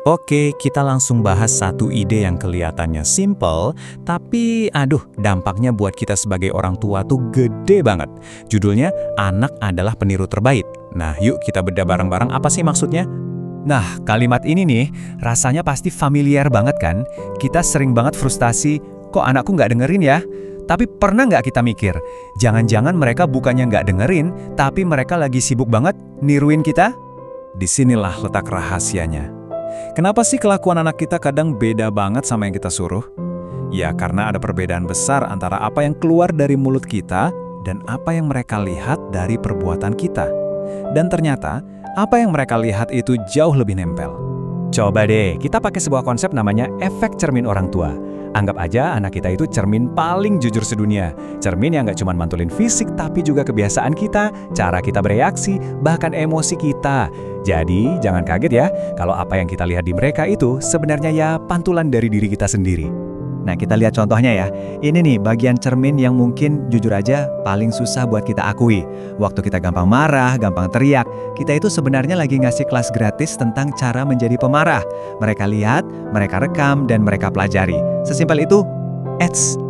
Oke, kita langsung bahas satu ide yang kelihatannya simple, tapi dampaknya buat kita sebagai orang tua tuh gede banget. Judulnya, Anak Adalah Peniru Terbaik. Nah, yuk kita bedah bareng-barang apa sih maksudnya? Nah, kalimat ini nih, rasanya pasti familiar banget kan? Kita sering banget frustasi, kok anakku nggak dengerin ya? Tapi pernah nggak kita mikir, jangan-jangan mereka bukannya nggak dengerin, tapi mereka lagi sibuk banget niruin kita? Disinilah letak rahasianya. Kenapa sih kelakuan anak kita kadang beda banget sama yang kita suruh? Ya, karena ada perbedaan besar antara apa yang keluar dari mulut kita dan apa yang mereka lihat dari perbuatan kita. Dan ternyata, apa yang mereka lihat itu jauh lebih nempel. Coba deh, kita pakai sebuah konsep namanya efek cermin orang tua. Anggap aja anak kita itu cermin paling jujur sedunia. Cermin yang nggak cuma mantulin fisik, tapi juga kebiasaan kita, cara kita bereaksi, bahkan emosi kita. Jadi, jangan kaget ya, kalau apa yang kita lihat di mereka itu sebenarnya ya pantulan dari diri kita sendiri. Nah, kita lihat contohnya ya. Ini nih bagian cermin yang mungkin jujur aja paling susah buat kita akui. Waktu kita gampang marah, gampang teriak, kita itu sebenarnya lagi ngasih kelas gratis tentang cara menjadi pemarah. Mereka lihat, mereka rekam, dan mereka pelajari. Sesimpel itu.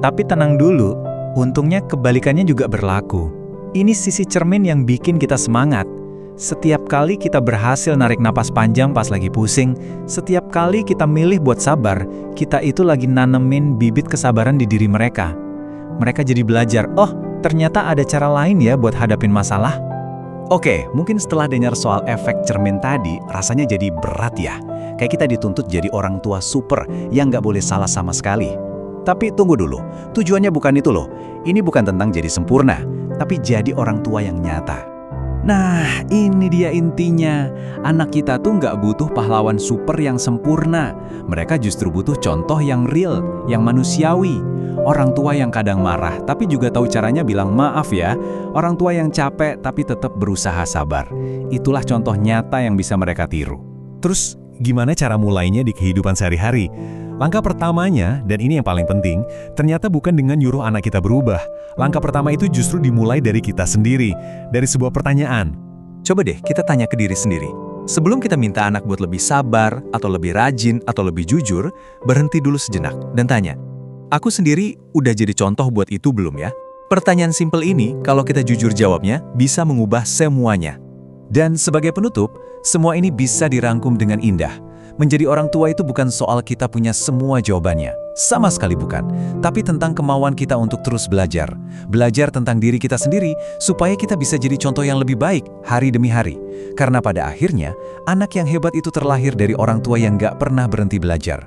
Tapi tenang dulu, untungnya kebalikannya juga berlaku. Ini sisi cermin yang bikin kita semangat. Setiap kali kita berhasil narik napas panjang pas lagi pusing, setiap kali kita milih buat sabar, kita itu lagi nanemin bibit kesabaran di diri mereka. Mereka jadi belajar, oh ternyata ada cara lain ya buat hadapin masalah. Oke, mungkin setelah dengar soal efek cermin tadi, rasanya jadi berat ya. Kayak kita dituntut jadi orang tua super yang nggak boleh salah sama sekali. Tapi tunggu dulu, tujuannya bukan itu loh. Ini bukan tentang jadi sempurna, tapi jadi orang tua yang nyata. Nah, ini dia intinya. Anak kita tuh nggak butuh pahlawan super yang sempurna. Mereka justru butuh contoh yang real, yang manusiawi. Orang tua yang kadang marah, tapi juga tahu caranya bilang maaf ya. Orang tua yang capek, tapi tetap berusaha sabar. Itulah contoh nyata yang bisa mereka tiru. Terus, gimana cara mulainya di kehidupan sehari-hari? Langkah pertamanya, dan ini yang paling penting, ternyata bukan dengan nyuruh anak kita berubah. Langkah pertama itu justru dimulai dari kita sendiri, dari sebuah pertanyaan. Coba deh kita tanya ke diri sendiri. Sebelum kita minta anak buat lebih sabar, atau lebih rajin, atau lebih jujur, berhenti dulu sejenak dan tanya, aku sendiri udah jadi contoh buat itu belum ya? Pertanyaan simpel ini, kalau kita jujur jawabnya, bisa mengubah semuanya. Dan sebagai penutup, semua ini bisa dirangkum dengan indah. Menjadi orang tua itu bukan soal kita punya semua jawabannya. Sama sekali bukan. Tapi tentang kemauan kita untuk terus belajar. Belajar tentang diri kita sendiri, supaya kita bisa jadi contoh yang lebih baik hari demi hari. Karena pada akhirnya, anak yang hebat itu terlahir dari orang tua yang gak pernah berhenti belajar.